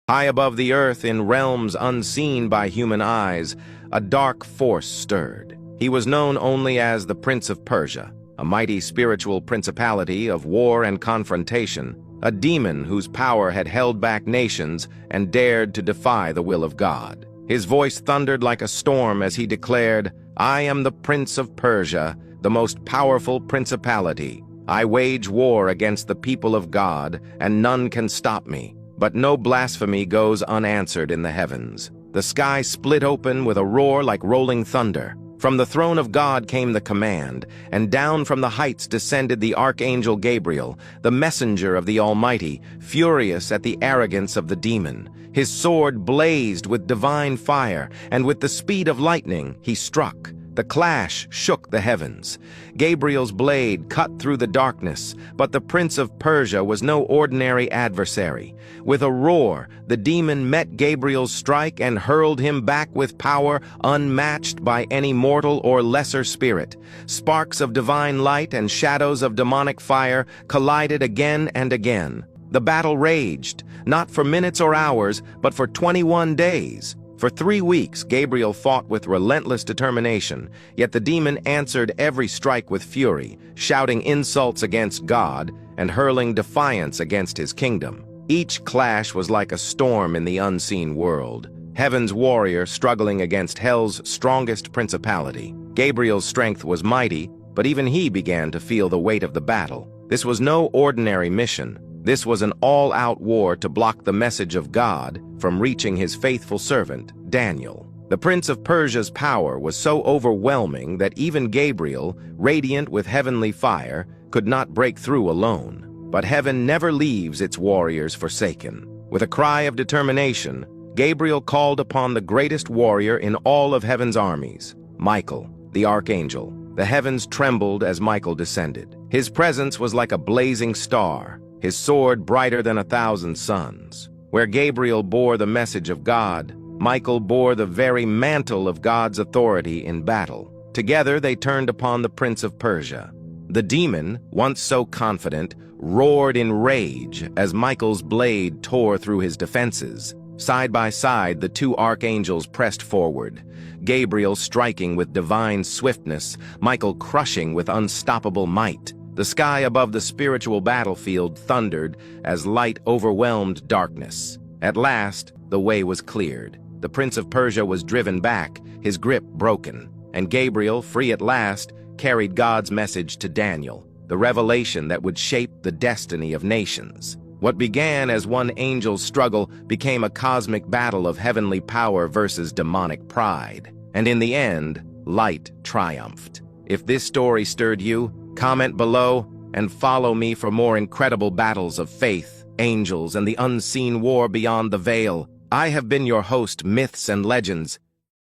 High above the earth, in realms unseen by human eyes, a dark force stirred. He was known only as the Prince of Persia, a mighty spiritual principality of war and confrontation, a demon whose power had held back nations and dared to defy the will of God. His voice thundered like a storm as he declared, "I am the Prince of Persia, the most powerful principality. I wage war against the people of God, and none can stop me." But no blasphemy goes unanswered in the heavens. The sky split open with a roar like rolling thunder. From the throne of God came the command, and down from the heights descended the Archangel Gabriel, the messenger of the Almighty, furious at the arrogance of the demon. His sword blazed with divine fire, and with the speed of lightning he struck. The clash shook the heavens. Gabriel's blade cut through the darkness, but the Prince of Persia was no ordinary adversary. With a roar, the demon met Gabriel's strike and hurled him back with power unmatched by any mortal or lesser spirit. Sparks of divine light and shadows of demonic fire collided again and again. The battle raged, not for minutes or hours, but for 21 days. For 3 weeks, Gabriel fought with relentless determination, yet the demon answered every strike with fury, shouting insults against God and hurling defiance against his kingdom. Each clash was like a storm in the unseen world, heaven's warrior struggling against hell's strongest principality. Gabriel's strength was mighty, but even he began to feel the weight of the battle. This was no ordinary mission. This was an all-out war to block the message of God from reaching his faithful servant, Daniel. The Prince of Persia's power was so overwhelming that even Gabriel, radiant with heavenly fire, could not break through alone. But heaven never leaves its warriors forsaken. With a cry of determination, Gabriel called upon the greatest warrior in all of heaven's armies, Michael, the Archangel. The heavens trembled as Michael descended. His presence was like a blazing star, his sword brighter than 1,000 suns. Where Gabriel bore the message of God, Michael bore the very mantle of God's authority in battle. Together they turned upon the Prince of Persia. The demon, once so confident, roared in rage as Michael's blade tore through his defenses. Side by side, the two archangels pressed forward, Gabriel striking with divine swiftness, Michael crushing with unstoppable might. The sky above the spiritual battlefield thundered as light overwhelmed darkness. At last, the way was cleared. The Prince of Persia was driven back, his grip broken, and Gabriel, free at last, carried God's message to Daniel, the revelation that would shape the destiny of nations. What began as one angel's struggle became a cosmic battle of heavenly power versus demonic pride. And in the end, light triumphed. If this story stirred you, comment below and follow me for more incredible battles of faith, angels, and the unseen war beyond the veil. I have been your host, Myths and Legends.